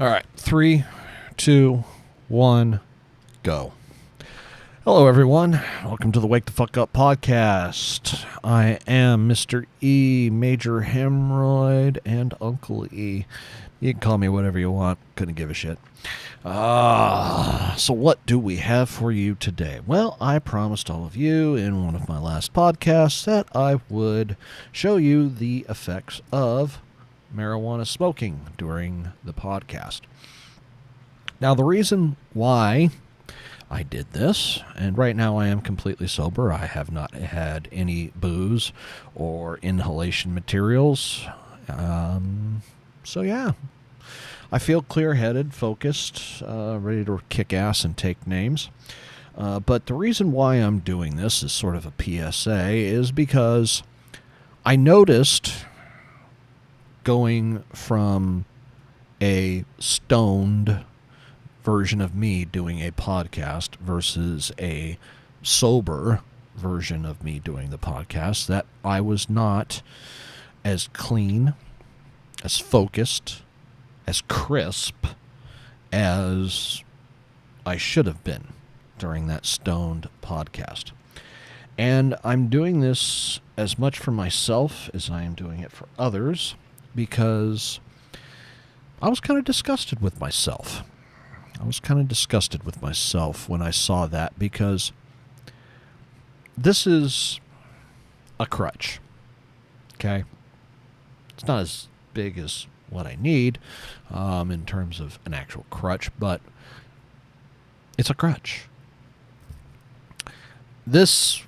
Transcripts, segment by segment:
All right, 3, 2, 1, go. Hello, everyone. Welcome to the Wake the Fuck Up podcast. I am Mr. E, Major Hemorrhoid, and Uncle E. You can call me whatever you want. Couldn't give a shit. So what do we have for you today? Well, I promised all of you in one of my last podcasts that I would show you the effects of marijuana smoking during the podcast. Now, the reason why I did this, and right now I am completely sober. I have not had any booze or inhalation materials. So yeah, I feel clear-headed, focused, ready to kick ass and take names. But the reason why I'm doing this is sort of a PSA is because I noticed going from a stoned version of me doing a podcast versus a sober version of me doing the podcast that I was not as clean, as focused, as crisp as I should have been during that stoned podcast. And I'm doing this as much for myself as I am doing it for others because I was kind of disgusted with myself. I was kind of disgusted with myself when I saw that because this is a crutch, okay? It's not as big as what I need in terms of an actual crutch, but it's a crutch. This,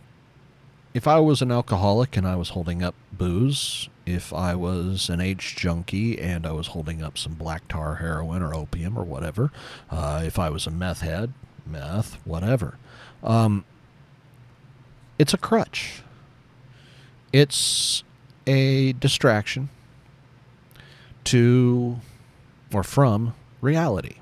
if I was an alcoholic and I was holding up booze, if I was an H junkie and I was holding up some black tar heroin or opium or whatever, if I was a meth head, meth, whatever, it's a crutch. It's a distraction to or from reality.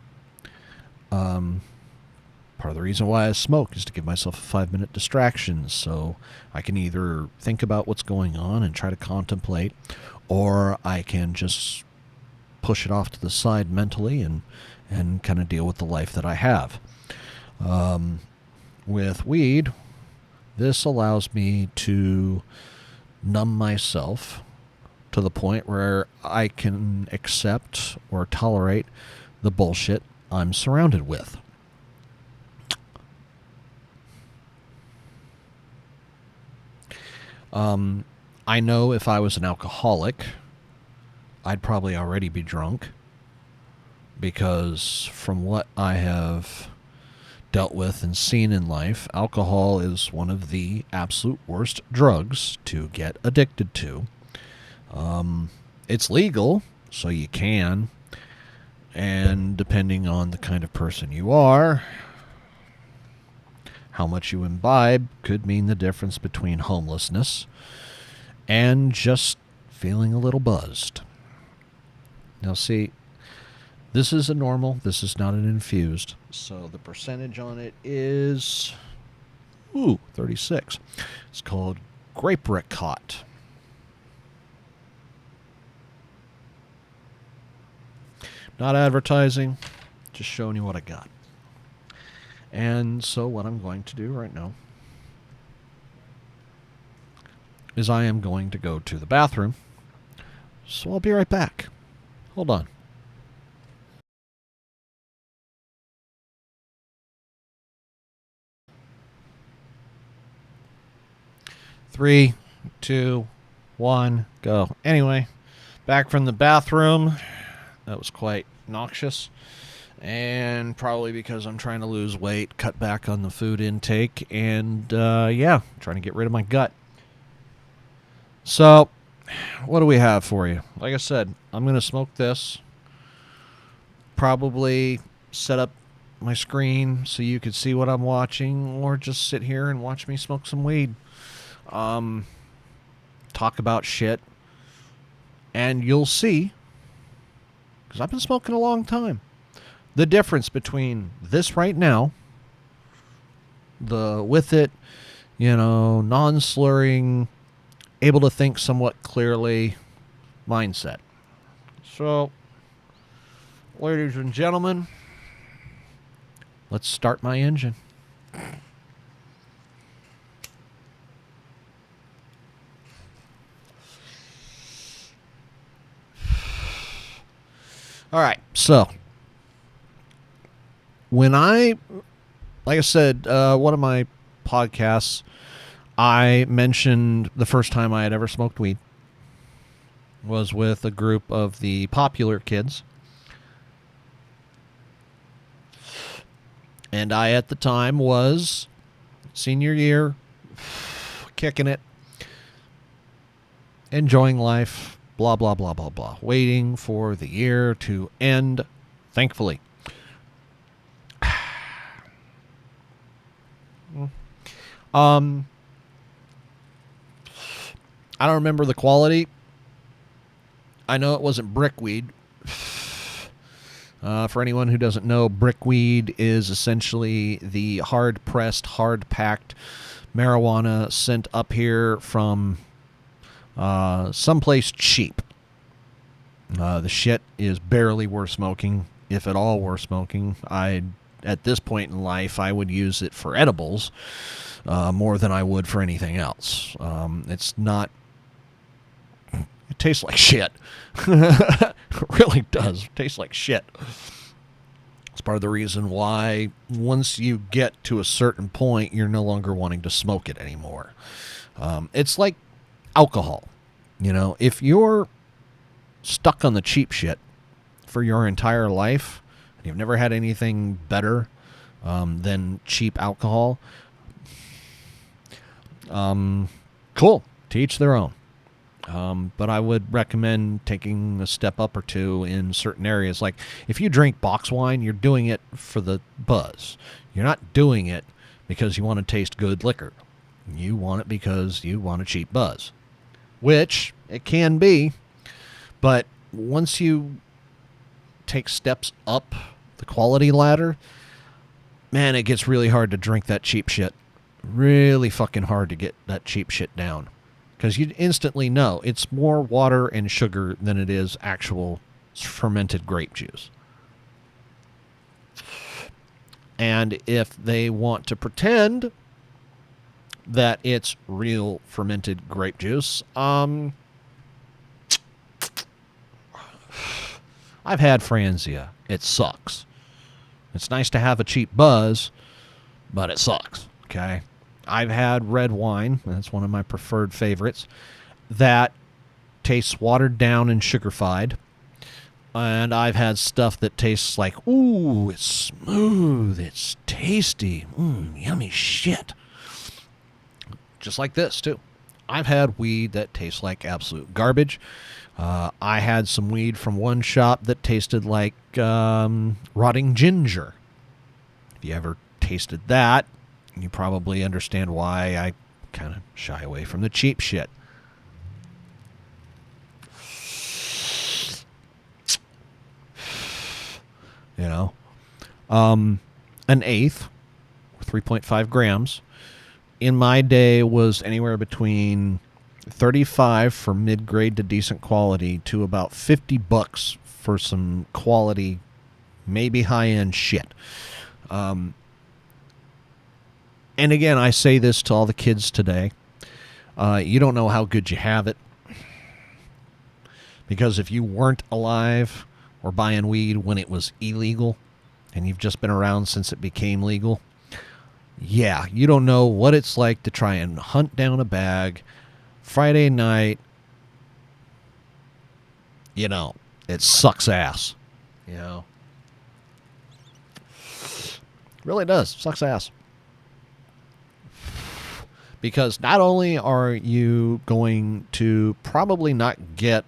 Part of the reason why I smoke is to give myself a 5-minute distraction so I can either think about what's going on and try to contemplate, or I can just push it off to the side mentally and kind of deal with the life that I have. With weed, this allows me to numb myself to the point where I can accept or tolerate the bullshit I'm surrounded with. I know if I was an alcoholic, I'd probably already be drunk because from what I have dealt with and seen in life, alcohol is one of the absolute worst drugs to get addicted to. It's legal, so you can, and depending on the kind of person you are, how much you imbibe could mean the difference between homelessness and just feeling a little buzzed. Now see, this is a normal, this is not an infused, so the percentage on it is 36. It's called Grapefruit. Not advertising, just showing you what I got. And so what I'm going to do right now is I am going to go to the bathroom. So I'll be right back. Hold on. Three, 2, 1, go. Anyway, back from the bathroom. That was quite noxious. And probably because I'm trying to lose weight, cut back on the food intake, and trying to get rid of my gut. So, what do we have for you? Like I said, I'm going to smoke this. Probably set up my screen so you could see what I'm watching, or just sit here and watch me smoke some weed. Talk about shit. And you'll see, because I've been smoking a long time, the difference between this right now, the with it, non-slurring, able to think somewhat clearly mindset. So ladies and gentlemen, let's start my engine. All right, so when like I said, one of my podcasts, I mentioned the first time I had ever smoked weed was with a group of the popular kids. And I, at the time, was senior year, kicking it, enjoying life, blah, blah, blah, blah, blah, waiting for the year to end, thankfully. I don't remember the quality. I know it wasn't brickweed. For anyone who doesn't know, brickweed is essentially the hard-pressed, hard-packed marijuana sent up here from someplace cheap. The shit is barely worth smoking, if at all worth smoking. At this point in life, I would use it for edibles more than I would for anything else. It's not... It tastes like shit. It really does. It tastes like shit. It's part of the reason why once you get to a certain point, you're no longer wanting to smoke it anymore. It's like alcohol. You know, if you're stuck on the cheap shit for your entire life, and you've never had anything better than cheap alcohol, cool. To each their own. But I would recommend taking a step up or two in certain areas. Like, if you drink box wine, you're doing it for the buzz. You're not doing it because you want to taste good liquor. You want it because you want a cheap buzz. Which, it can be, but once you take steps up the quality ladder, man, it gets really hard to drink that cheap shit. Really fucking hard to get that cheap shit down. Because you instantly know it's more water and sugar than it is actual fermented grape juice. And if they want to pretend that it's real fermented grape juice, I've had Franzia. It sucks. It's nice to have a cheap buzz, but it sucks, okay? I've had red wine, that's one of my preferred favorites, that tastes watered down and sugar-fied. And I've had stuff that tastes like, ooh, it's smooth, it's tasty, yummy shit. Just like this, too. I've had weed that tastes like absolute garbage. I had some weed from one shop that tasted like rotting ginger. If you ever tasted that, you probably understand why I kind of shy away from the cheap shit. You know, an eighth, 3.5 grams, in my day was anywhere between $35 for mid-grade to decent quality to about $50 for some quality, maybe high-end shit. And again, I say this to all the kids today. You don't know how good you have it. Because if you weren't alive or buying weed when it was illegal, and you've just been around since it became legal, yeah, you don't know what it's like to try and hunt down a bag Friday night. You know, it sucks ass. You know? It really does. Sucks ass. Because not only are you going to probably not get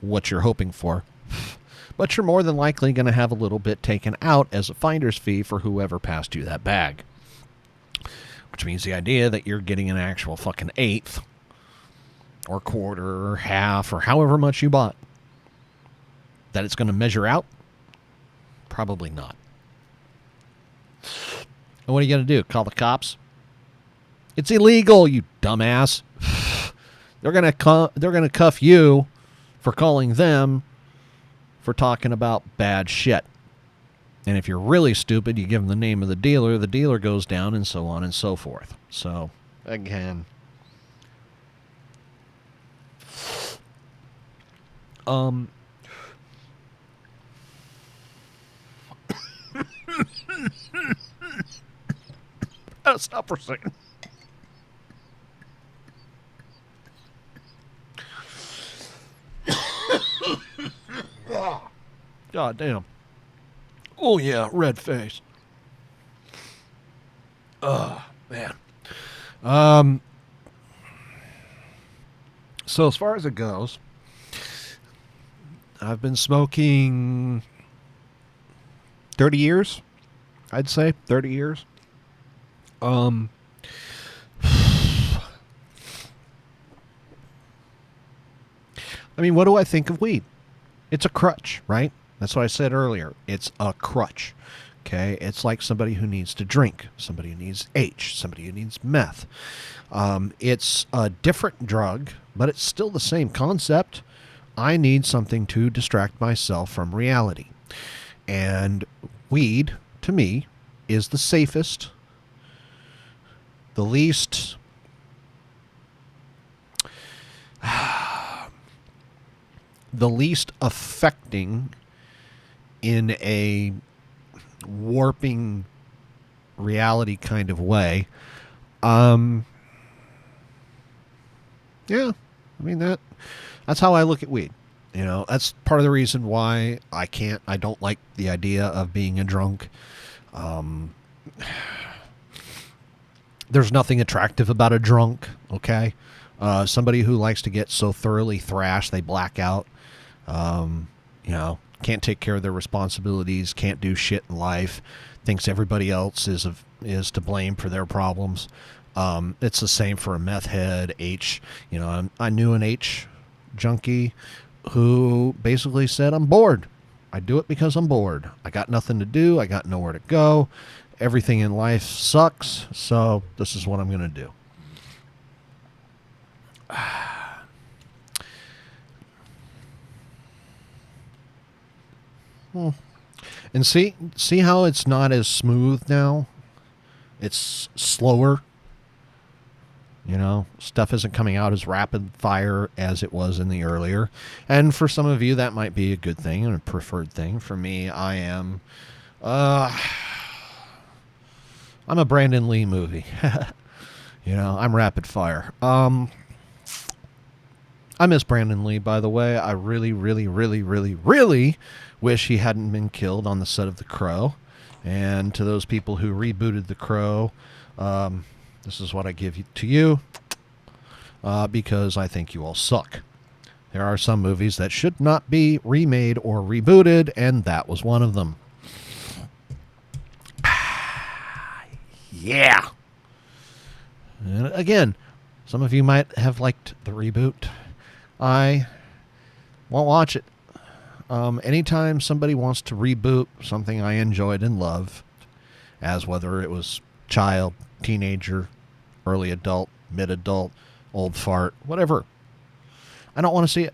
what you're hoping for, but you're more than likely going to have a little bit taken out as a finder's fee for whoever passed you that bag. Which means the idea that you're getting an actual fucking eighth or quarter or half or however much you bought, that it's going to measure out? Probably not. And what are you going to do? Call the cops? It's illegal, you dumbass. They're gonna cuff you for calling them for talking about bad shit. And if you're really stupid, you give them the name of the dealer goes down, and so on and so forth. So, again, stop for a second. God damn. Oh, yeah, red face. Oh, man. So as far as it goes, I've been smoking 30 years, I'd say. 30 years. I mean, what do I think of weed? It's a crutch, right? That's what I said earlier. It's a crutch. Okay? It's like somebody who needs to drink, somebody who needs H, somebody who needs meth. It's a different drug, but it's still the same concept. I need something to distract myself from reality. And weed, to me, is the safest, the least affecting in a warping reality kind of way. Yeah, I mean that's how I look at weed. You know, that's part of the reason why I don't like the idea of being a drunk. There's nothing attractive about a drunk, okay? Somebody who likes to get so thoroughly thrashed they black out, can't take care of their responsibilities, can't do shit in life, thinks everybody else is to blame for their problems. It's the same for a meth head, H. You know, I knew an H junkie who basically said, I'm bored. I do it because I'm bored. I got nothing to do. I got nowhere to go. Everything in life sucks. So this is what I'm going to do. And see how it's not as smooth now? It's slower. You know, stuff isn't coming out as rapid fire as it was in the earlier. And for some of you, that might be a good thing and a preferred thing. For me, I am... I'm a Brandon Lee movie. You know, I'm rapid fire. I miss Brandon Lee, by the way. I really, really, really, really, really wish he hadn't been killed on the set of The Crow. And to those people who rebooted The Crow, this is what I give to you, because I think you all suck. There are some movies that should not be remade or rebooted, and that was one of them. Yeah. And again, some of you might have liked the reboot. I won't watch it. Anytime somebody wants to reboot something I enjoyed and loved, as whether it was child, teenager, early adult, mid-adult, old fart, whatever, I don't want to see it.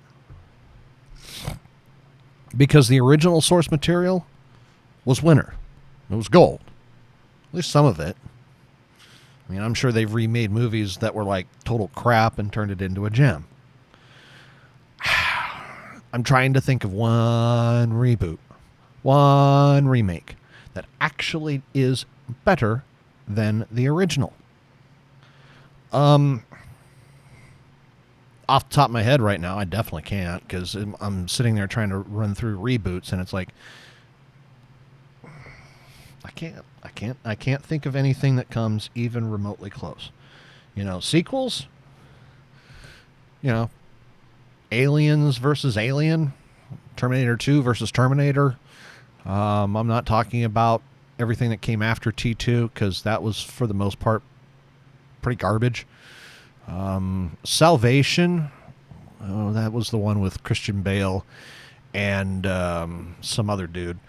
Because the original source material was winner. It was gold. At least some of it. I mean, I'm sure they've remade movies that were like total crap and turned it into a gem. I'm trying to think of one reboot, one remake that actually is better than the original. Off the top of my head right now, I definitely can't, because I'm sitting there trying to run through reboots, and it's like I can't think of anything that comes even remotely close. You know, sequels, you know, Aliens versus Alien, Terminator 2 versus Terminator. I'm not talking about everything that came after T2, because that was, for the most part, pretty garbage. Salvation, that was the one with Christian Bale and some other dude.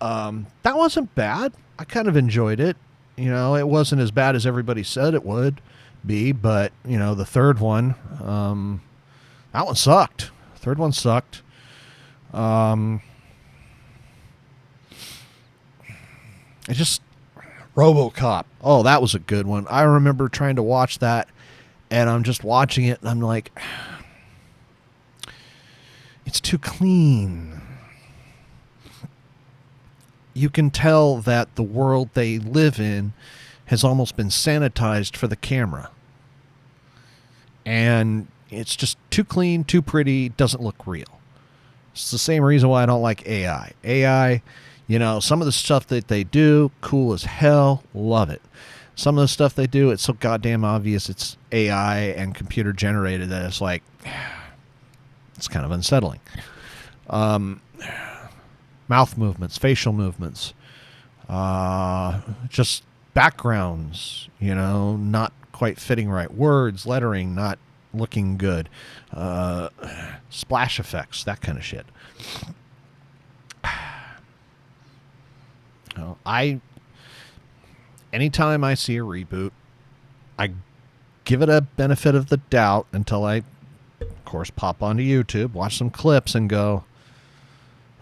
That wasn't bad. I kind of enjoyed it. You know, it wasn't as bad as everybody said it would be, but, you know, the third one, that one sucked. Third one sucked. I just RoboCop. Oh, that was a good one. I remember trying to watch that, and I'm just watching it, and I'm like, it's too clean. You can tell that the world they live in has almost been sanitized for the camera. And it's just too clean, too pretty, doesn't look real. It's the same reason why I don't like AI. AI, some of the stuff that they do, cool as hell, love it. Some of the stuff they do, it's so goddamn obvious it's AI and computer generated that it's like, it's kind of unsettling. Mouth movements, facial movements, just backgrounds, not quite fitting right. Words, lettering, not looking good. Splash effects, that kind of shit. Anytime I see a reboot, I give it a benefit of the doubt until I, of course, pop onto YouTube, watch some clips, and go,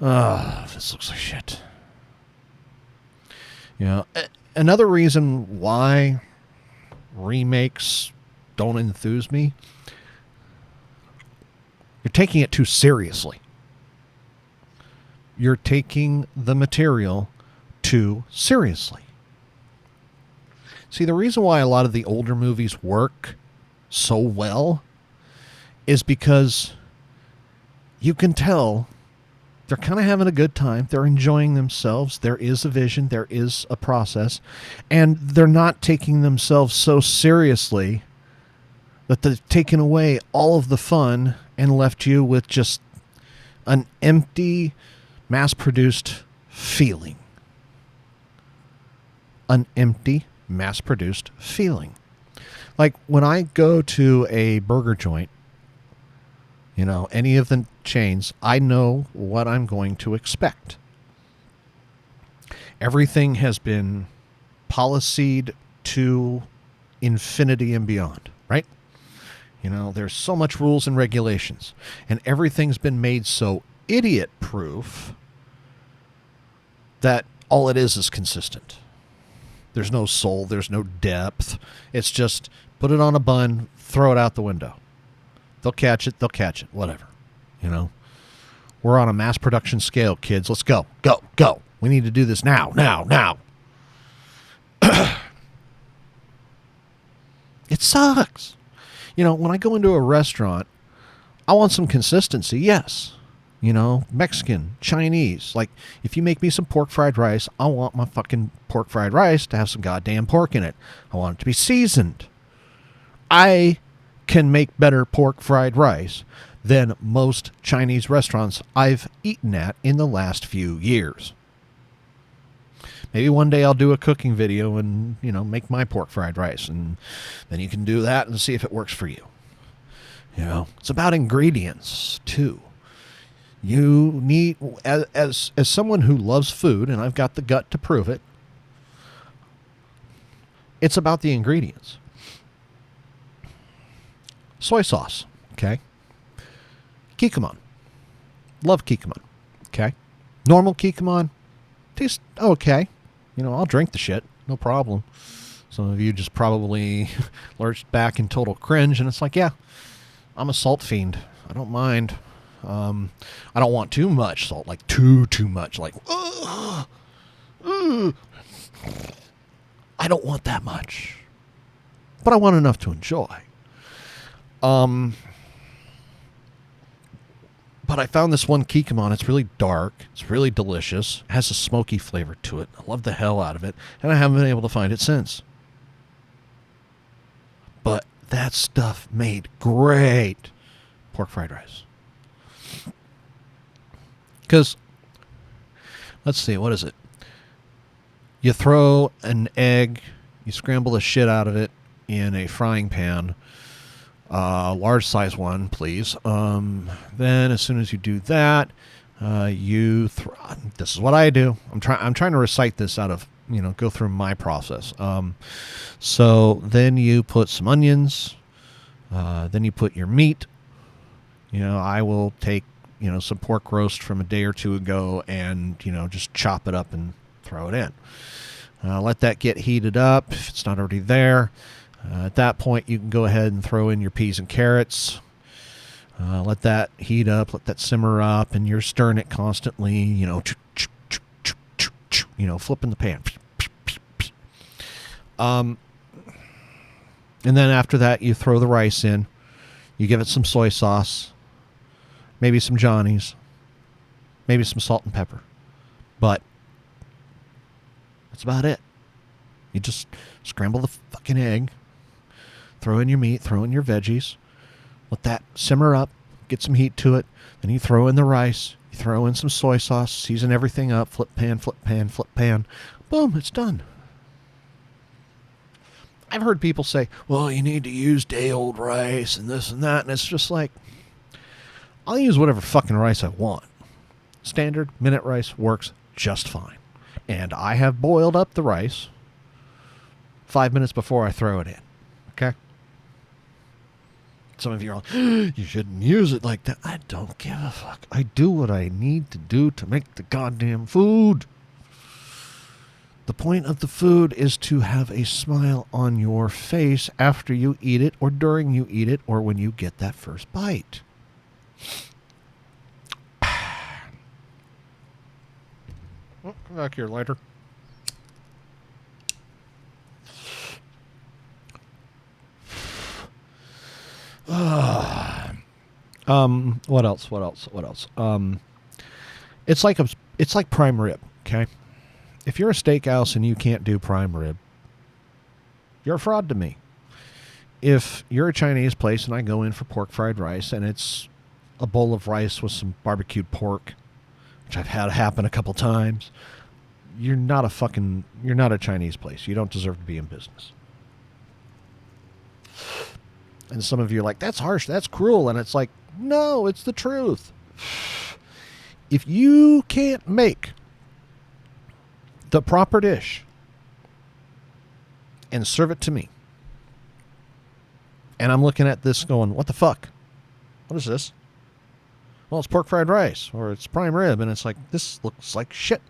oh, this looks like shit. Another reason why remakes don't enthuse me, you're taking it too seriously. You're taking the material too seriously. See, the reason why a lot of the older movies work so well is because you can tell they're kind of having a good time. They're enjoying themselves. There is a vision. There is a process. And they're not taking themselves so seriously that they've taken away all of the fun and left you with just an empty, mass-produced feeling. An empty, mass-produced feeling. Like when I go to a burger joint, any of the chains, I know what I'm going to expect. Everything has been policied to infinity and beyond, right? There's so much rules and regulations, and everything's been made so idiot-proof that all it is consistent. There's no soul, there's no depth. It's just put it on a bun, throw it out the window. They'll catch it, whatever. We're on a mass production scale, kids. Let's go. We need to do this now. It sucks. When I go into a restaurant, I want some consistency, yes. Mexican, Chinese. Like, if you make me some pork fried rice, I want my fucking pork fried rice to have some goddamn pork in it. I want it to be seasoned. I can make better pork fried rice than most Chinese restaurants I've eaten at in the last few years. Maybe one day I'll do a cooking video and, make my pork fried rice, and then you can do that and see if it works for you. It's about ingredients too. You need, as someone who loves food, and I've got the gut to prove it, it's about the ingredients. Soy sauce, okay? Kikkoman. Love Kikkoman, okay? Normal Kikkoman, tastes okay. I'll drink the shit, no problem. Some of you just probably lurched back in total cringe, and it's like, yeah, I'm a salt fiend. I don't mind. I don't want too much salt, like too much, like, I don't want that much. But I want enough to enjoy. But I found this one Kikkoman. It's really dark. It's really delicious. It has a smoky flavor to it. I love the hell out of it. And I haven't been able to find it since. But that stuff made great pork fried rice. Because, let's see, what is it? You throw an egg, you scramble the shit out of it in a frying pan. Large size one, please. Then as soon as you do that, this is what I do. I'm trying to recite this out of, go through my process. So then you put some onions, then you put your meat. I will take some pork roast from a day or two ago and, just chop it up and throw it in. Let that get heated up if it's not already there. At that point, you can go ahead and throw in your peas and carrots. Let that heat up, let that simmer up, and you're stirring it constantly, flipping the pan. And then after that, you throw the rice in. You give it some soy sauce, maybe some Johnny's, maybe some salt and pepper. But that's about it. You just scramble the fucking egg, throw in your meat, throw in your veggies, let that simmer up, get some heat to it. Then you throw in the rice, you throw in some soy sauce, season everything up, flip pan, flip pan, flip pan. Boom, it's done. I've heard people say, well, you need to use day-old rice and this and that, and it's just like, I'll use whatever fucking rice I want. Standard minute rice works just fine. And I have boiled up the rice 5 minutes before I throw it in. Okay? Some of you are like, you shouldn't use it like that. I don't give a fuck. I do what I need to do to make the goddamn food. The point of the food is to have a smile on your face after you eat it, or during you eat it, or when you get that first bite. Oh, come back here, lighter. What else? It's like prime rib, okay? If you're a steakhouse and you can't do prime rib, you're a fraud to me. If you're a Chinese place and I go in for pork fried rice and it's a bowl of rice with some barbecued pork, which I've had happen a couple times, you're not a Chinese place. You don't deserve to be in business. And some of you are like, that's harsh, that's cruel. And it's like, no, it's the truth. If you can't make the proper dish and serve it to me, and I'm looking at this going, what the fuck? What is this? Well, it's pork fried rice, or it's prime rib, and it's like, this looks like shit.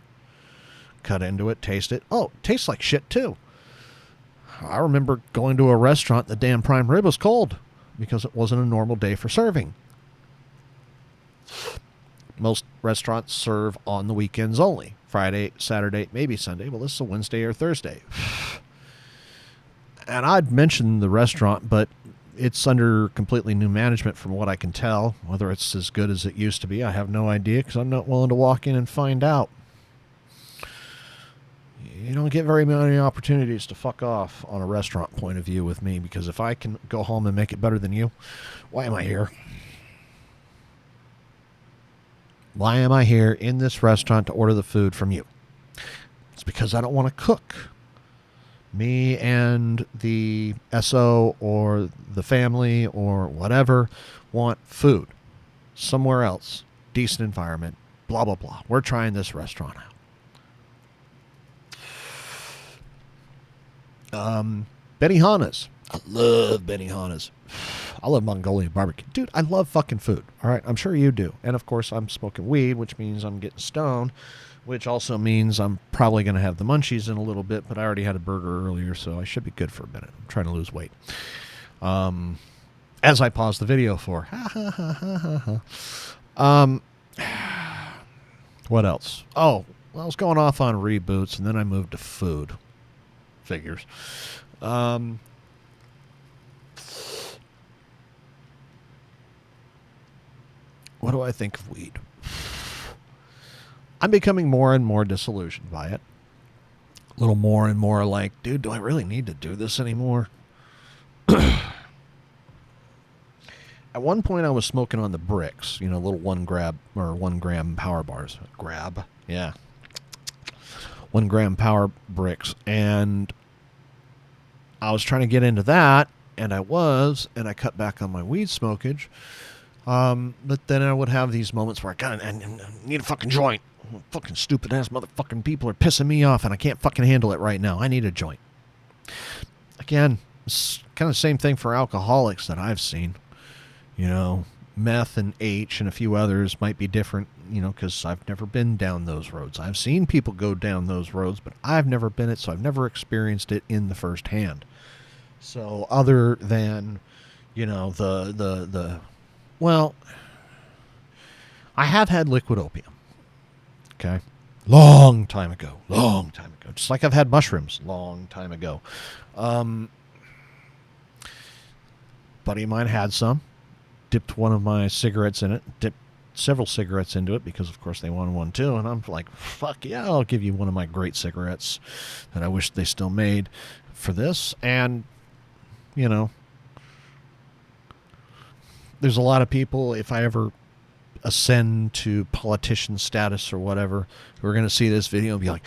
Cut into it, taste it. Oh, it tastes like shit too. I remember going to a restaurant, the damn prime rib was cold because it wasn't a normal day for serving. Most restaurants serve on the weekends only. Friday, Saturday, maybe Sunday. Well, this is a Wednesday or Thursday. And I'd mentioned the restaurant, but it's under completely new management from what I can tell. Whether it's as good as it used to be, I have no idea because I'm not willing to walk in and find out. You don't get very many opportunities to fuck off on a restaurant point of view with me, because if I can go home and make it better than you, why am I here? Why am I here in this restaurant to order the food from you? It's because I don't want to cook. Me and the SO or the family or whatever want food somewhere else. Decent environment. Blah, blah, blah. We're trying this restaurant out. Benihana's. I love Benihana's. I love Mongolian barbecue. Dude, I love fucking food. All right, I'm sure you do. And of course, I'm smoking weed, which means I'm getting stoned, which also means I'm probably going to have the munchies in a little bit, but I already had a burger earlier, so I should be good for a minute. I'm trying to lose weight. As I pause the video for. What else? Oh, well, I was going off on reboots, and then I moved to food. Figures. What do I think of weed? I'm becoming more and more disillusioned by it. A little more and more like, dude, do I really need to do this anymore? At one point, I was smoking on the bricks, little 1 gram power bars. Grab, yeah. 1 gram power bricks, and I was trying to get into that, and I cut back on my weed smokage, but then I would have these moments where I need a fucking joint. Fucking stupid ass motherfucking people are pissing me off, and I can't fucking handle it right now. I need a joint. Again, it's kind of the same thing for alcoholics that I've seen. meth and H and a few others might be different, because I've never been down those roads. I've seen people go down those roads, but I've never been it, so I've never experienced it in the first hand. So other than, well, I have had liquid opium. Okay. Long time ago. Just like I've had mushrooms long time ago. Buddy of mine had some. Dipped one of my cigarettes in it. Dipped several cigarettes into it because, of course, they wanted one too. And I'm like, fuck yeah, I'll give you one of my great cigarettes that I wish they still made for this. And, there's a lot of people, if I ever ascend to politician status or whatever, who are going to see this video and be like,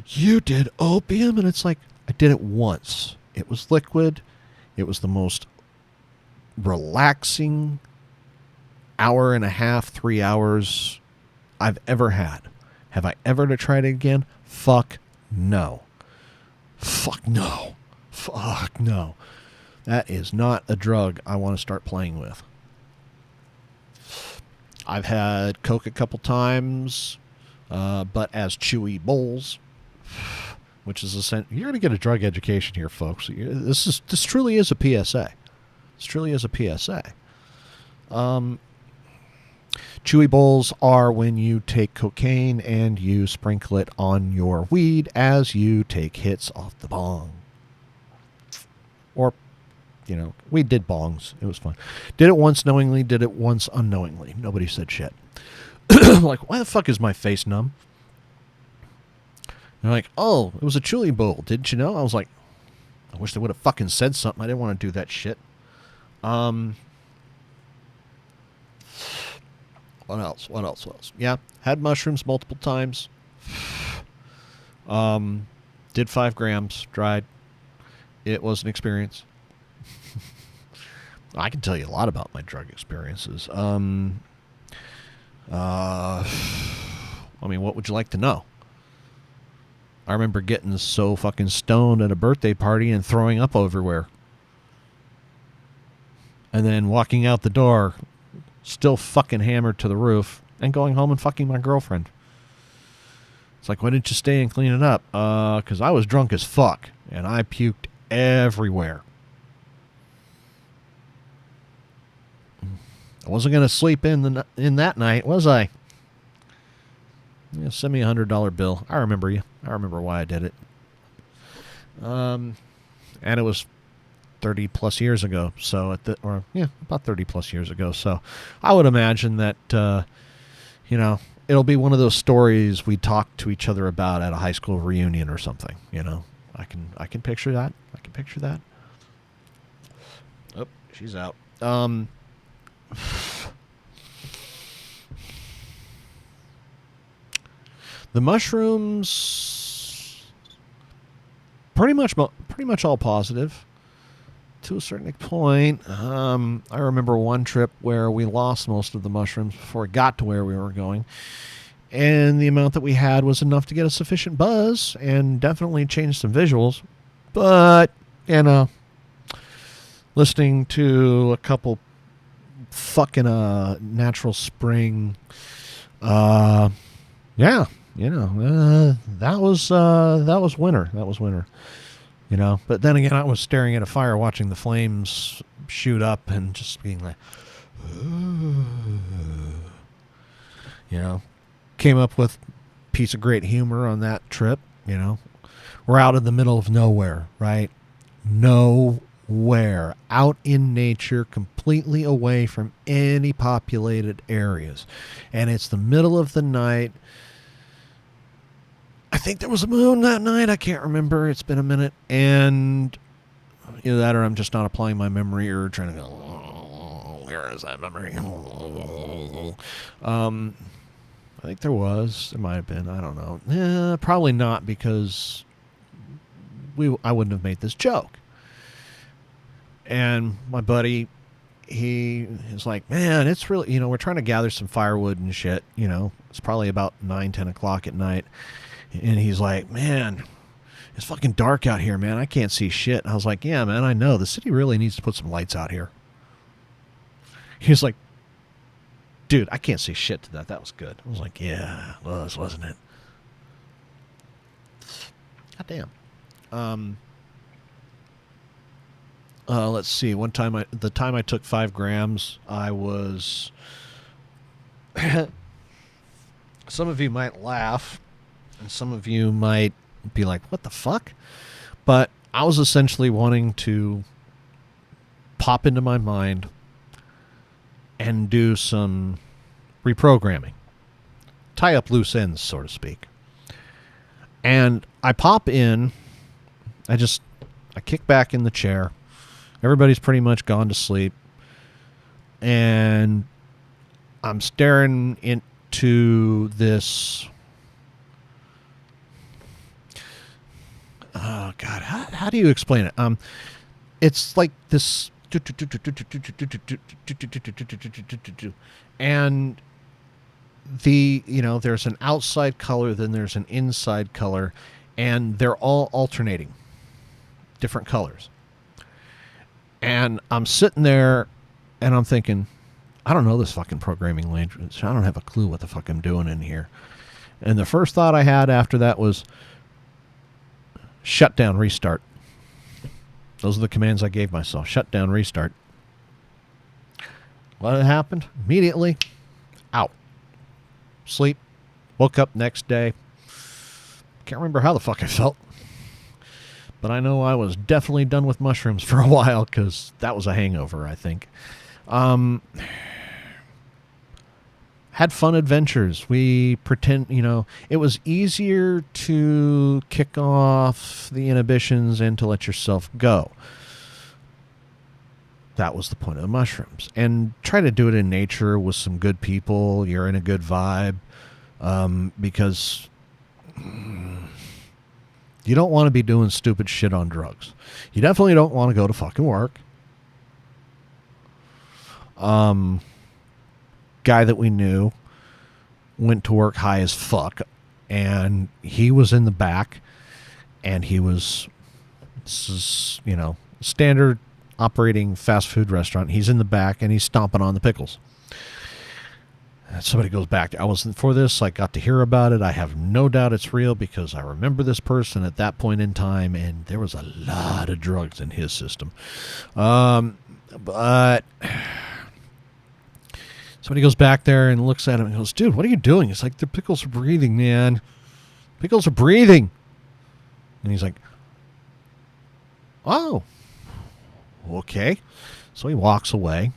you did opium? And it's like, I did it once. It was liquid. It was the most relaxing hour and a half, 3 hours I've ever had. Have I ever to try it again? Fuck no. Fuck no. Fuck no. That is not a drug I want to start playing with. I've had Coke a couple times, but as chewy bowls, which is you're going to get a drug education here, folks. This truly is a PSA. This truly is a PSA. Chewy bowls are when you take cocaine and you sprinkle it on your weed as you take hits off the bong. Or, we did bongs. It was fun. Did it once knowingly, did it once unknowingly. Nobody said shit. I'm like, why the fuck is my face numb? They're like, oh, it was a chewy bowl. Didn't you know? I was like, I wish they would have fucking said something. I didn't want to do that shit. What else? Yeah, had mushrooms multiple times. Did 5 grams, dried. It was an experience. I can tell you a lot about my drug experiences. What would you like to know? I remember getting so fucking stoned at a birthday party and throwing up everywhere. And then walking out the door, still fucking hammered to the roof, and going home and fucking my girlfriend. It's like, why didn't you stay and clean it up? Because I was drunk as fuck, and I puked everywhere. I wasn't going to sleep in that night, was I? Yeah, send me $100 bill. I remember you. I remember why I did it. And it was 30 plus years ago. So about 30 plus years ago. So I would imagine that, it'll be one of those stories we talk to each other about at a high school reunion or something. I can picture that. Oh, she's out. The mushrooms, pretty much all positive to a certain point. I remember one trip where we lost most of the mushrooms before it got to where we were going, and the amount that we had was enough to get a sufficient buzz and definitely change some visuals. But listening to a couple fucking Natural Spring, that was winter. But then again, I was staring at a fire, watching the flames shoot up, and just being like, came up with a piece of great humor on that trip. We're out in the middle of nowhere, right? Nowhere, out in nature, completely away from any populated areas, and it's the middle of the night. I think there was a moon that night. I can't remember. It's been a minute. And either that or I'm just not applying my memory or trying to go, where is that memory? I think there was. There might have been. I don't know. Probably not, because I wouldn't have made this joke. And my buddy, he is like, man, it's really, we're trying to gather some firewood and shit. It's probably about 9, 10 o'clock at night. And he's like, man, it's fucking dark out here, man. I can't see shit. And I was like, yeah, man, I know. The city really needs to put some lights out here. He's like, Dude, I can't say shit to that. That was good. I was like, yeah, it was, wasn't it? God damn. Let's see. One time, the time I took 5 grams, I was. Some of you might laugh, and some of you might be like, "What the fuck?" But I was essentially wanting to pop into my mind and do some reprogramming, tie up loose ends, so to speak. And I pop in. I kick back in the chair. Everybody's pretty much gone to sleep. And I'm staring into this. Oh, God. How do you explain it? It's like this. And there's an outside color, then there's an inside color, and they're all alternating different colors. And I'm sitting there and I'm thinking, I don't know this fucking programming language. I don't have a clue what the fuck I'm doing in here. And the first thought I had after that was shut down, restart. Those are the commands I gave myself. Shut down, restart. What happened? Immediately, out. Sleep. Woke up next day. Can't remember how the fuck I felt. But I know I was definitely done with mushrooms for a while because that was a hangover, I think. Had fun adventures. We pretend, it was easier to kick off the inhibitions and to let yourself go. That was the point of the mushrooms. And try to do it in nature with some good people. You're in a good vibe. Because you don't want to be doing stupid shit on drugs. You definitely don't want to go to fucking work. Guy that we knew went to work high as fuck, and he was in the back, and he was, standard operating fast food restaurant. He's in the back, and he's stomping on the pickles. And somebody goes back. I wasn't for this. I got to hear about it. I have no doubt it's real because I remember this person at that point in time, and there was a lot of drugs in his system. But somebody goes back there and looks at him and goes, dude, what are you doing? It's like, the pickles are breathing, man. Pickles are breathing. And he's like, oh, okay. So he walks away.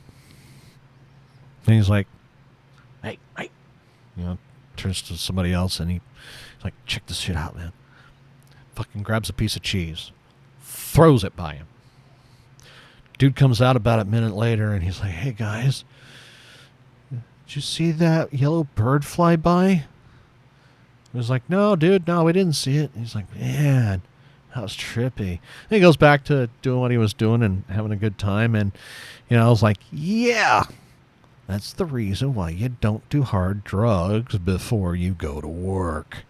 And he's like, hey, turns to somebody else and he's like, check this shit out, man. Fucking grabs a piece of cheese, throws it by him. Dude comes out about a minute later and he's like, hey guys, did you see that yellow bird fly by? I was like, no, dude, no, we didn't see it. And he's like, man, that was trippy. And he goes back to doing what he was doing and having a good time. And, I was like, yeah, that's the reason why you don't do hard drugs before you go to work.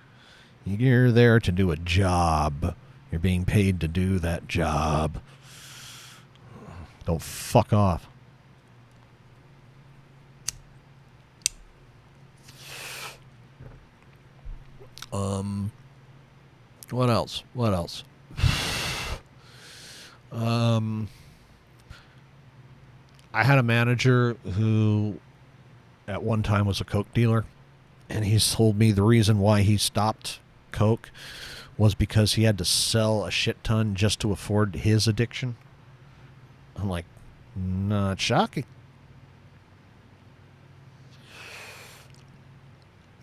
You're there to do a job. You're being paid to do that job. Don't fuck off. What else? I had a manager who at one time was a coke dealer, and he's told me the reason why he stopped coke was because he had to sell a shit ton just to afford his addiction. I'm like, not shocking.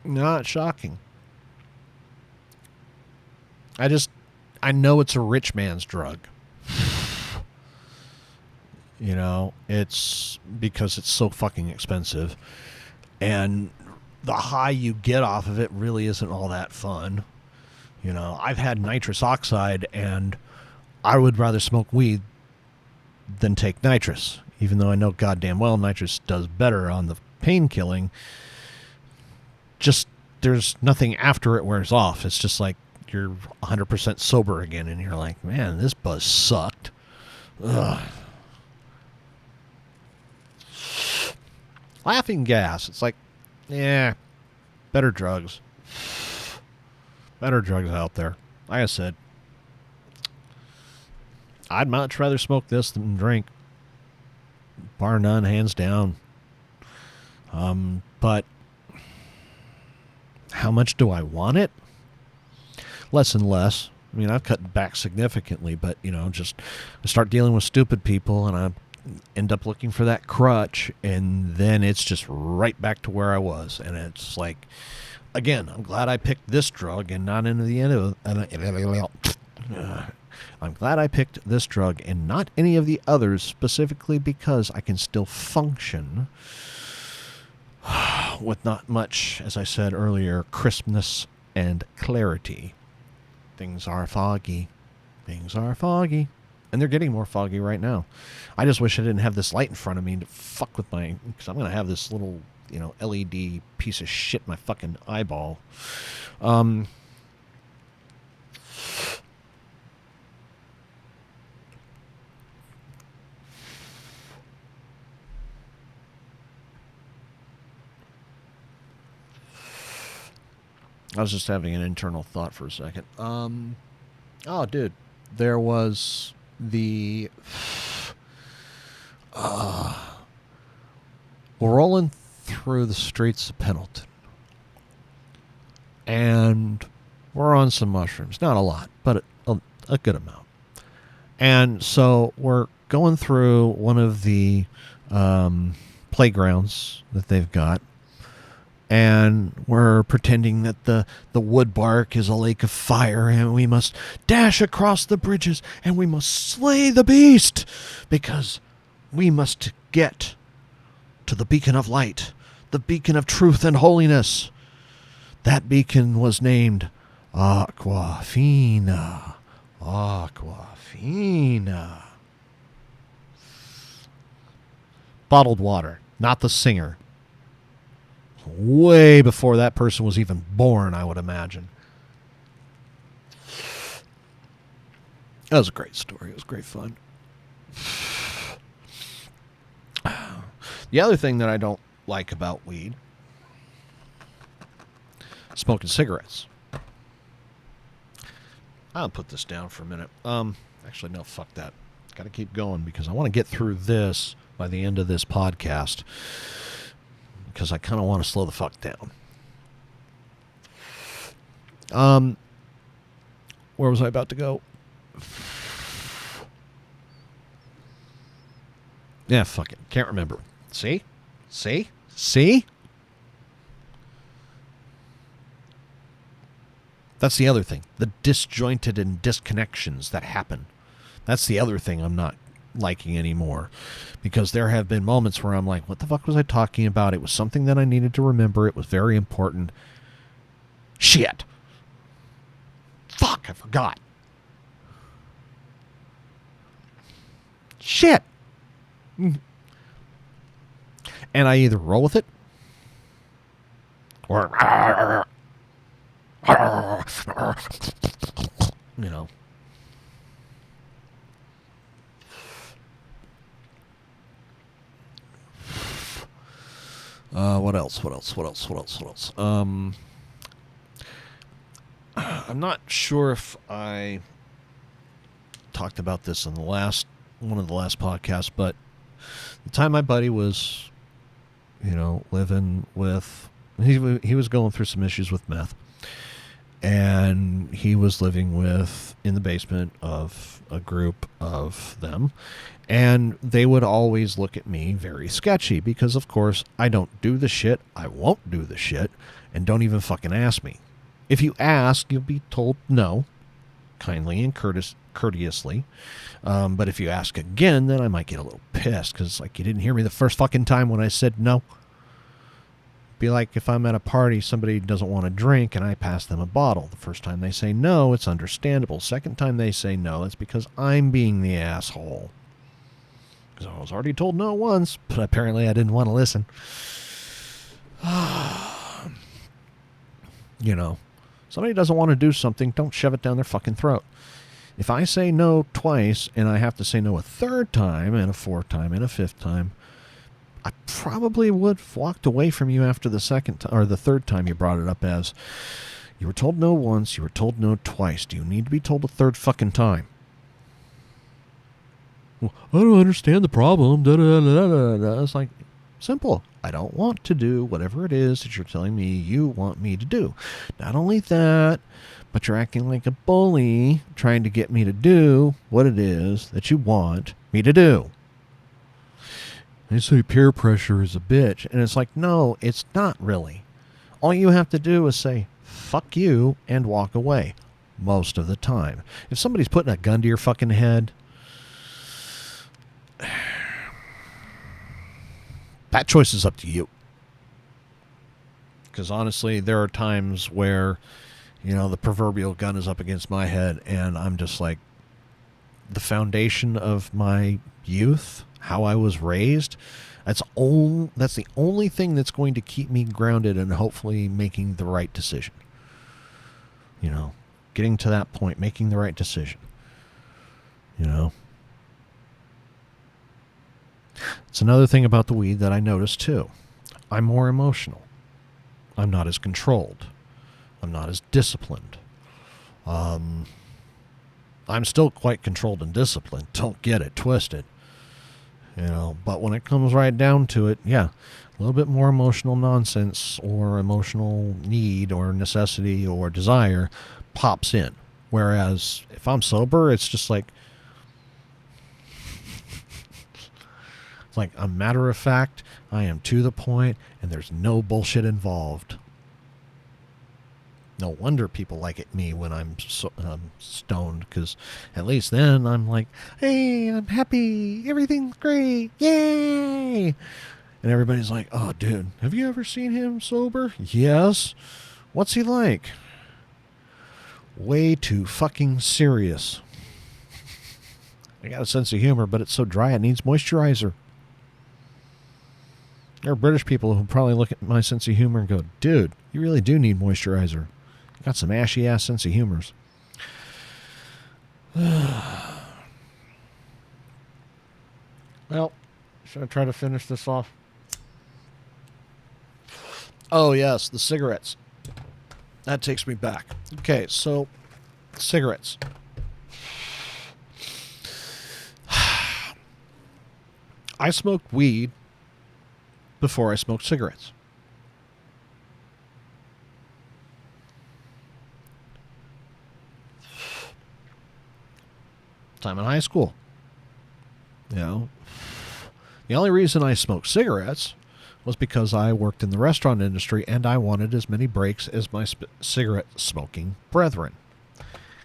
Not shocking. I know it's a rich man's drug. It's because it's so fucking expensive. And the high you get off of it really isn't all that fun. I've had nitrous oxide, and I would rather smoke weed than take nitrous, even though I know goddamn well nitrous does better on the pain killing. Just there's nothing after it wears off. It's just like you're 100% sober again, and you're like, man, this buzz sucked. Ugh. Laughing gas. It's like, yeah, better drugs. Better drugs out there. Like I said, I'd much rather smoke this than drink. Bar none, hands down. But how much do I want it? Less and less. I mean, I've cut back significantly, but, just I start dealing with stupid people and I end up looking for that crutch, and then it's just right back to where I was. And it's like, again, I'm glad I picked this drug and not any of the I'm glad I picked this drug and not any of the others, specifically because I can still function with not much, as I said earlier, crispness and clarity. Things are foggy. Things are foggy. And they're getting more foggy right now. I just wish I didn't have this light in front of me to fuck with my... Because I'm going to have this little, LED piece of shit in my fucking eyeball. I was just having an internal thought for a second. Oh, dude. There was the... rolling through the streets of Pendleton. And we're on some mushrooms. Not a lot, but a good amount. And so we're going through one of the playgrounds that they've got. And we're pretending that the wood bark is a lake of fire, and we must dash across the bridges, and we must slay the beast, because we must get to the beacon of light, the beacon of truth and holiness. That beacon was named Aquafina. Aquafina. Bottled water, not the singer. Way before that person was even born, I would imagine. That was a great story. It was great fun. The other thing that I don't like about weed, smoking cigarettes. I'll put this down for a minute. Actually, no, fuck that. Got to keep going because I want to get through this by the end of this podcast. Because I kind of want to slow the fuck down. Where was I about to go? Yeah, fuck it. Can't remember. See? That's the other thing. The disjointed and disconnections that happen. That's the other thing I'm not liking anymore, because there have been moments where I'm like, what the fuck was I talking about? It was something that I needed to remember. It was very important. Shit. Fuck, I forgot. Shit. And I either roll with it or what else? I'm not sure if I talked about this in one of the last podcasts, but the time my buddy was, living with, he was going through some issues with meth, and he was living in the basement of a group of them. And they would always look at me very sketchy because, of course, I don't do the shit. I won't do the shit. And don't even fucking ask me. If you ask, you'll be told no, kindly and courteously. But if you ask again, then I might get a little pissed because it's like you didn't hear me the first fucking time when I said no. Be like if I'm at a party, somebody doesn't want to drink and I pass them a bottle. The first time they say no, it's understandable. Second time they say no, it's because I'm being the asshole. Because I was already told no once, but apparently I didn't want to listen. Somebody doesn't want to do something, don't shove it down their fucking throat. If I say no twice and I have to say no a third time and a fourth time and a fifth time, I probably would have walked away from you after the second or the third time you brought it up as, you were told no once, you were told no twice. Do you need to be told a third fucking time? Well, I don't understand the problem. Da, da, da, da, da. It's like, simple. I don't want to do whatever it is that you're telling me you want me to do. Not only that, but you're acting like a bully trying to get me to do what it is that you want me to do. They say peer pressure is a bitch. And it's like, no, it's not really. All you have to do is say, fuck you, and walk away. Most of the time. If somebody's putting a gun to your fucking head, that choice is up to you. Because honestly, there are times where, the proverbial gun is up against my head, and I'm just like, the foundation of my youth, how I was raised, that's the only thing that's going to keep me grounded and hopefully making the right decision. Getting to that point, making the right decision. It's another thing about the weed that I noticed too. I'm more emotional. I'm not as controlled. I'm not as disciplined. I'm still quite controlled and disciplined. Don't get it twisted. But when it comes right down to it, yeah, a little bit more emotional nonsense or emotional need or necessity or desire pops in. Whereas if I'm sober, it's just like, a matter of fact, I am to the point and there's no bullshit involved. No wonder people like me when I'm stoned, because at least then I'm like, hey, I'm happy, everything's great, yay! And everybody's like, oh, dude, have you ever seen him sober? Yes. What's he like? Way too fucking serious. I got a sense of humor, but it's so dry it needs moisturizer. There are British people who probably look at my sense of humor and go, dude, you really do need moisturizer. You got some ashy-ass sense of humors. Well, should I try to finish this off? Oh, yes, the cigarettes. That takes me back. Okay, so, cigarettes. I smoked weed before I smoked cigarettes. Time in high school. The only reason I smoked cigarettes was because I worked in the restaurant industry and I wanted as many breaks as my cigarette smoking brethren.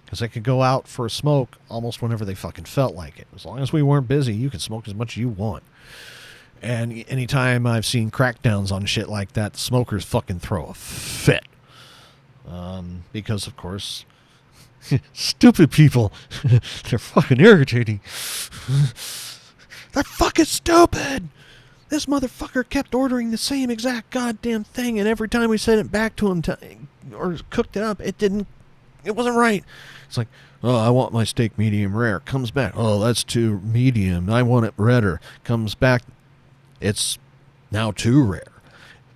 Because I could go out for a smoke almost whenever they fucking felt like it. As long as we weren't busy, you could smoke as much as you want. And anytime I've seen crackdowns on shit like that, the smokers fucking throw a fit. Because, of course, stupid people, they're fucking irritating. They're fucking stupid! This motherfucker kept ordering the same exact goddamn thing, and every time we sent it back to him or cooked it up, it wasn't right. It's like, oh, I want my steak medium rare. Comes back, oh, that's too medium. I want it redder. Comes back, it's now too rare.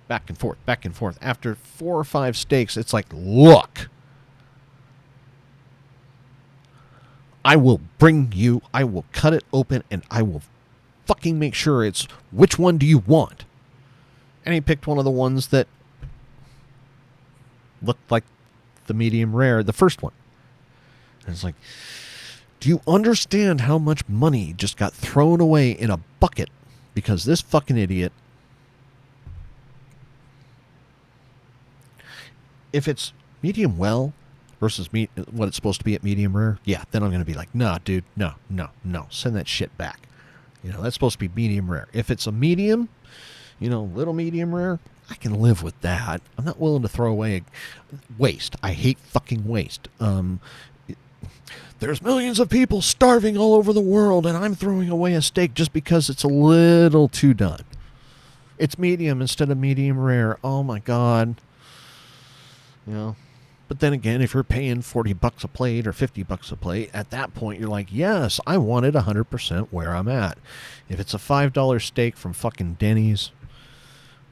Back and forth, back and forth. After 4 or 5 steaks, it's like, look, I will cut it open, and I will fucking make sure it's, which one do you want? And he picked one of the ones that looked like the medium rare, the first one. And it's like, do you understand how much money just got thrown away in a bucket because this fucking idiot, if it's medium well versus what it's supposed to be at medium rare, yeah, then I'm going to be like, nah, dude, no, send that shit back. That's supposed to be medium rare. If it's a medium, little medium rare, I can live with that. I'm not willing to throw away waste. I hate fucking waste. There's millions of people starving all over the world, and I'm throwing away a steak just because it's a little too done. It's medium instead of medium rare. Oh my God. But then again, if you're paying $40 a plate or $50 a plate, at that point you're like, yes, I want it 100% where I'm at. If it's a $5 steak from fucking Denny's,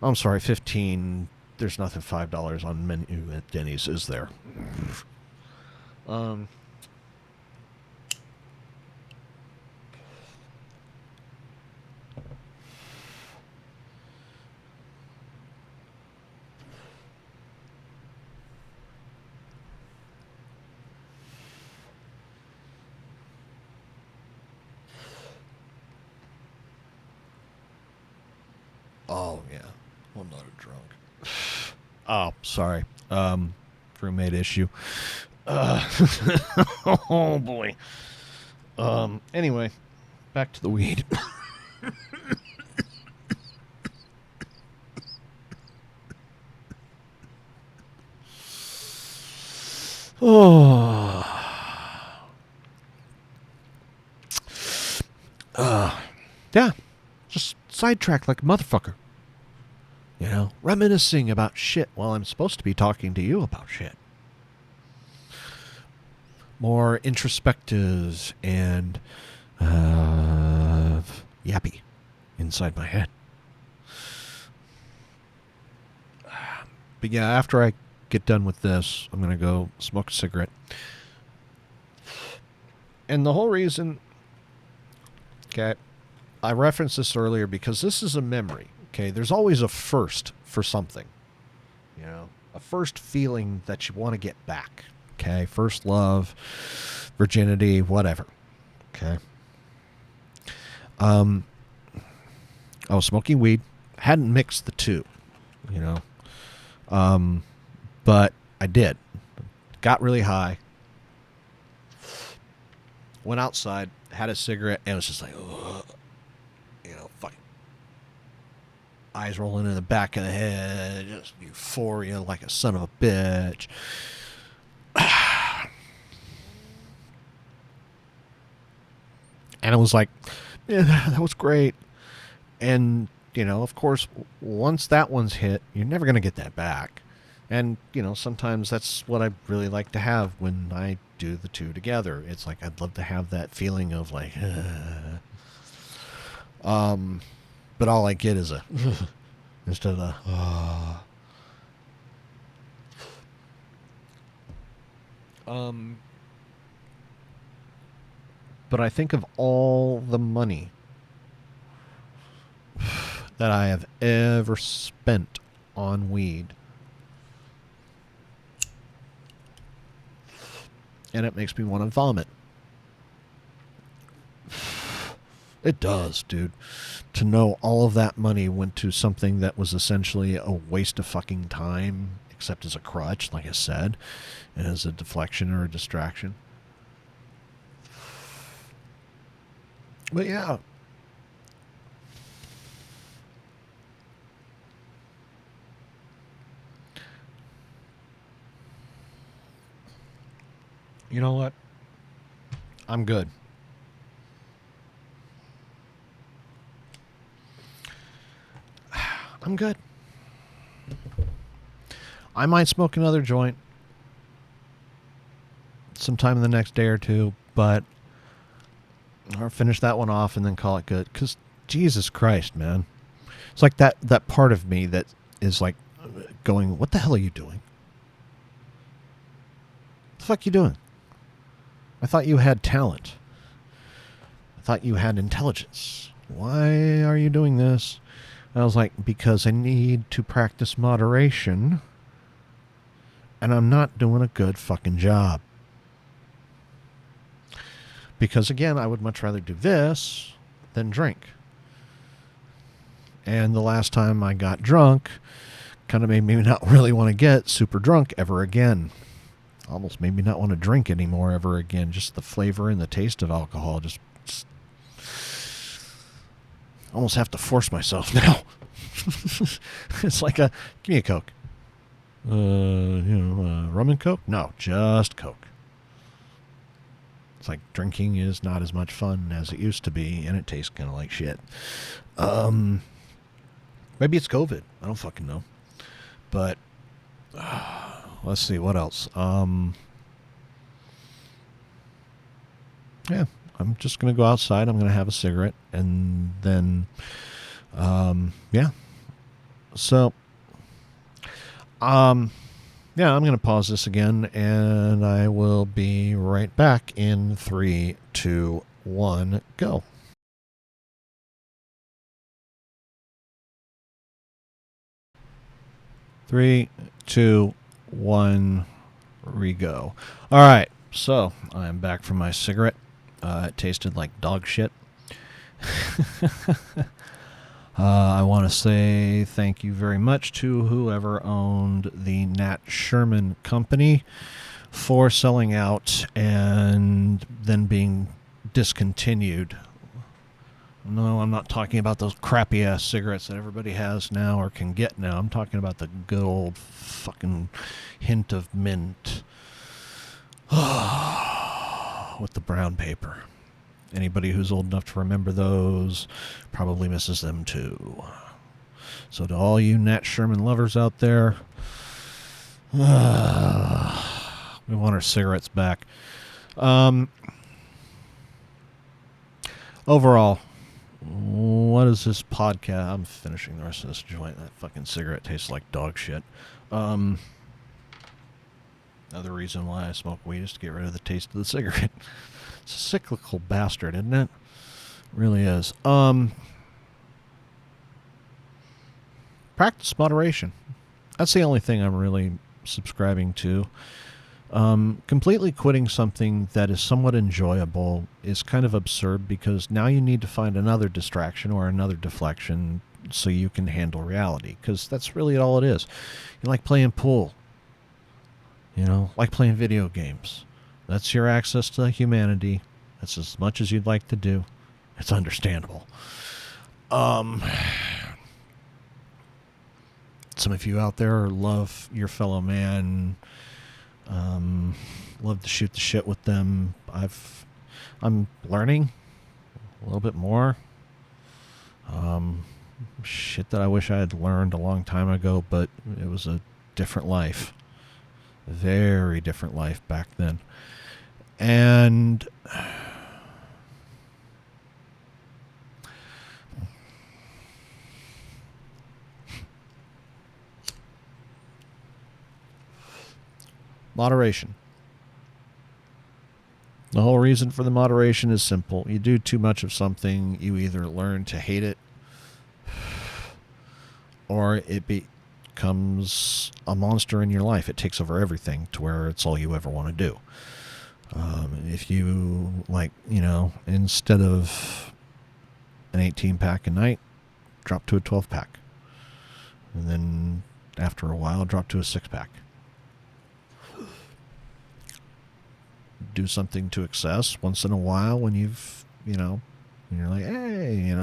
I'm sorry, 15. There's nothing $5 on menu at Denny's, is there? Oh, yeah. Well, not a drunk. Oh, sorry. Roommate issue. Oh, boy. Anyway, back to the weed. Oh. Yeah. Just sidetracked like a motherfucker. You know, reminiscing about shit while I'm supposed to be talking to you about shit. More introspective and yappy inside my head. But yeah, after I get done with this, I'm going to go smoke a cigarette. And the whole reason, okay, I referenced this earlier because this is a memory. Okay, there's always a first for something. You know, a first feeling that you want to get back. Okay, first love, virginity, whatever. Okay. I was smoking weed. Hadn't mixed the two, you know. But I did. Got really high. Went outside, had a cigarette, and it was just like, ugh. You know, fucking eyes rolling in the back of the head, just euphoria like a son of a bitch. And it was like, yeah, that was great. And, you know, of course, once that one's hit, you're never going to get that back. And, you know, sometimes that's what I really like to have when I do the two together. It's like, I'd love to have that feeling of like, but all I get is a instead of but I think of all the money that I have ever spent on weed, and it makes me want to vomit. It does, dude. To know all of that money went to something that was essentially a waste of fucking time, except as a crutch, like I said, and as a deflection or a distraction. But yeah. You know what? I'm good. I'm good. I might smoke another joint sometime in the next day or two, but I'll finish that one off and then call it good. Because Jesus Christ, man. It's like that part of me that is like going, what the hell are you doing? What the fuck are you doing? I thought you had talent. I thought you had intelligence. Why are you doing this? And I was like, because I need to practice moderation, and I'm not doing a good fucking job. Because again, I would much rather do this than drink. And the last time I got drunk kind of made me not really want to get super drunk ever again. Almost made me not want to drink anymore ever again. Just the flavor and the taste of alcohol just almost have to force myself now. It's like give me a Coke. Rum and Coke? No, just Coke. It's like drinking is not as much fun as it used to be, and it tastes kind of like shit. Maybe it's COVID. I don't fucking know. But let's see, what else? Yeah, I'm just going to go outside. I'm going to have a cigarette. And then, yeah. So, yeah, I'm going to pause this again, and I will be right back in 3, 2, 1, go. 3, 2, 1, re-go. All right, so I'm back from my cigarette. It tasted like dog shit. I want to say thank you very much to whoever owned the Nat Sherman Company for selling out and then being discontinued. No, I'm not talking about those crappy ass cigarettes that everybody has now or can get now. I'm talking about the good old fucking hint of mint with the brown paper. Anybody who's old enough to remember those probably misses them too. So to all you Nat Sherman lovers out there, we want our cigarettes back. Overall, what is this podcast? I'm finishing the rest of this joint. That fucking cigarette tastes like dog shit. Another reason why I smoke weed is to get rid of the taste of the cigarette. It's a cyclical bastard, isn't it? It really is. Practice moderation. That's the only thing I'm really subscribing to. Completely quitting something that is somewhat enjoyable is kind of absurd because now you need to find another distraction or another deflection so you can handle reality, because that's really all it is. You like playing pool, like playing video games. That's your access to humanity. That's as much as you'd like to do. It's understandable. Some of you out there love your fellow man. Love to shoot the shit with them. I'm learning a little bit more. Shit that I wish I had learned a long time ago, but it was a different life. A very different life back then. And moderation. The whole reason for the moderation is simple. You do too much of something, you either learn to hate it or it becomes a monster in your life. It takes over everything to where it's all you ever want to do. If you, instead of an 18-pack a night, drop to a 12-pack. And then after a while, drop to a 6-pack. Do something to excess once in a while when you've, when you're like, hey,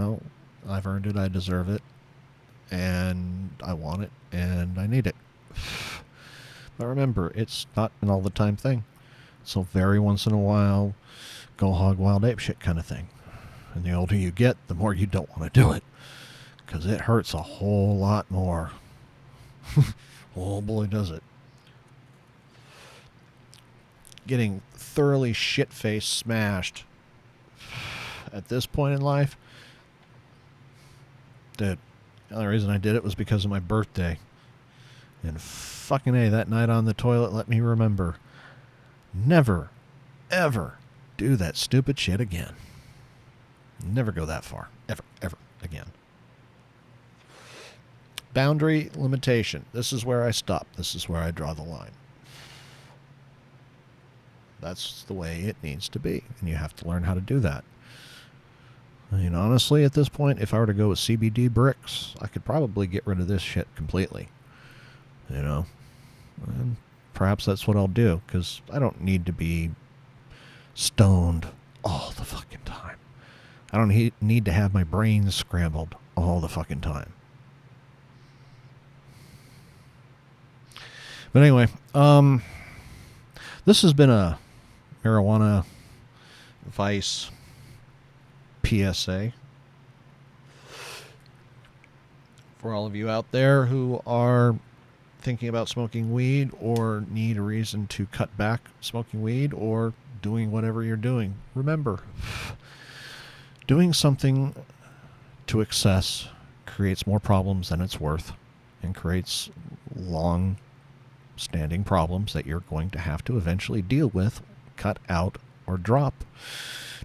I've earned it, I deserve it, and I want it, and I need it. But remember, it's not an all-the-time thing. So very once in a while, go hog wild ape shit kind of thing. And the older you get, the more you don't want to do it. Because it hurts a whole lot more. Oh boy, does it. Getting thoroughly shit-faced smashed at this point in life. Dude, the only reason I did it was because of my birthday. And fucking A, that night on the toilet let me remember. Never, ever do that stupid shit again. Never go that far. Ever, ever again. Boundary limitation. This is where I stop. This is where I draw the line. That's the way it needs to be. And you have to learn how to do that. I mean, honestly, at this point, if I were to go with CBD bricks, I could probably get rid of this shit completely. And perhaps that's what I'll do, because I don't need to be stoned all the fucking time. I don't need to have my brain scrambled all the fucking time. But anyway, this has been a marijuana vice PSA for all of you out there who are thinking about smoking weed or need a reason to cut back smoking weed or doing whatever you're doing, remember, doing something to excess creates more problems than it's worth and creates long-standing problems that you're going to have to eventually deal with, cut out, or drop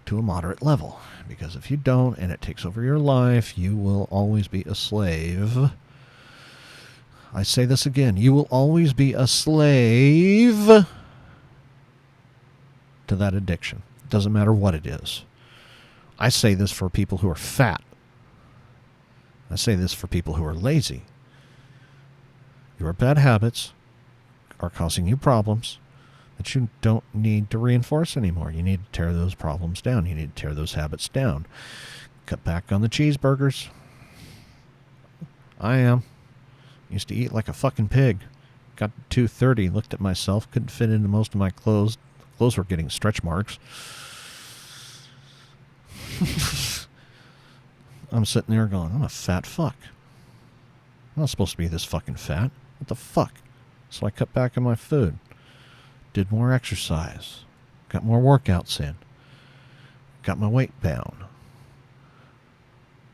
to a moderate level. Because if you don't and it takes over your life, you will always be a slave. I say this again, you will always be a slave to that addiction. It doesn't matter what it is. I say this for people who are fat. I say this for people who are lazy. Your bad habits are causing you problems that you don't need to reinforce anymore. You need to tear those problems down. You need to tear those habits down. Cut back on the cheeseburgers. I am. Used to eat like a fucking pig. Got to 230, looked at myself, couldn't fit into most of my clothes. Clothes were getting stretch marks. I'm sitting there going, I'm a fat fuck. I'm not supposed to be this fucking fat. What the fuck? So I cut back on my food. Did more exercise. Got more workouts in. Got my weight down.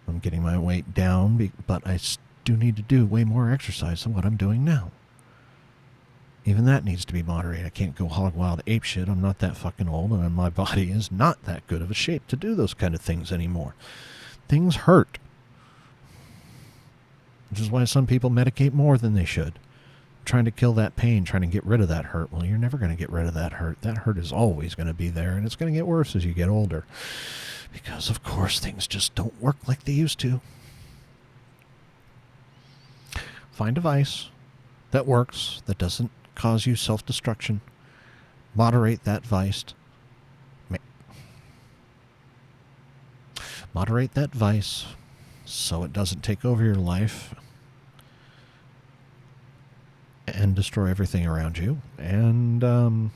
I'm getting my weight down, but I do need to do way more exercise than what I'm doing now. Even that needs to be moderated. I can't go hog wild ape shit. I'm not that fucking old, and my body is not that good of a shape to do those kind of things anymore. Things hurt. Which is why some people medicate more than they should. Trying to kill that pain, trying to get rid of that hurt. Well, you're never going to get rid of that hurt. That hurt is always going to be there, and it's going to get worse as you get older. Because, of course, things just don't work like they used to. Find a vice that works, that doesn't cause you self-destruction. Moderate that vice. Moderate that vice so it doesn't take over your life and destroy everything around you. And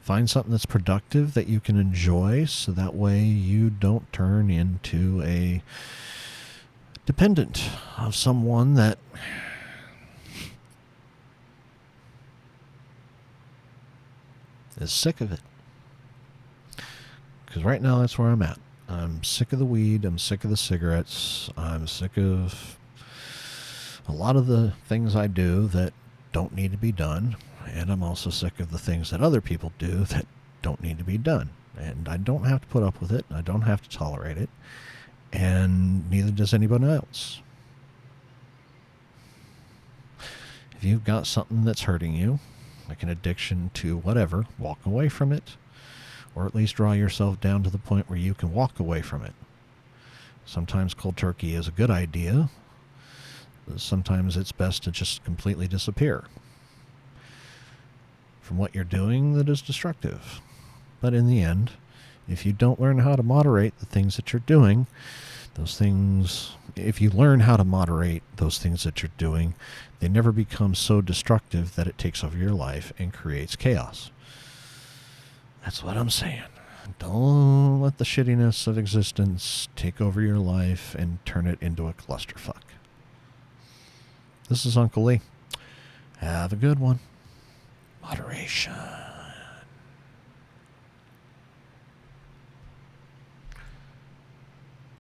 find something that's productive that you can enjoy so that way you don't turn into a dependent of someone that is sick of it. Because right now that's where I'm at. I'm sick of the weed. I'm sick of the cigarettes. I'm sick of a lot of the things I do that don't need to be done. And I'm also sick of the things that other people do that don't need to be done. And I don't have to put up with it. I don't have to tolerate it. And neither does anyone else. If you've got something that's hurting you, like an addiction to whatever, walk away from it. Or at least draw yourself down to the point where you can walk away from it. Sometimes cold turkey is a good idea. Sometimes it's best to just completely disappear from what you're doing that is destructive. But in the end, if you don't learn how to moderate the things that you're doing, if you learn how to moderate those things that you're doing, they never become so destructive that it takes over your life and creates chaos. That's what I'm saying. Don't let the shittiness of existence take over your life and turn it into a clusterfuck. This is Uncle Lee. Have a good one. Moderation.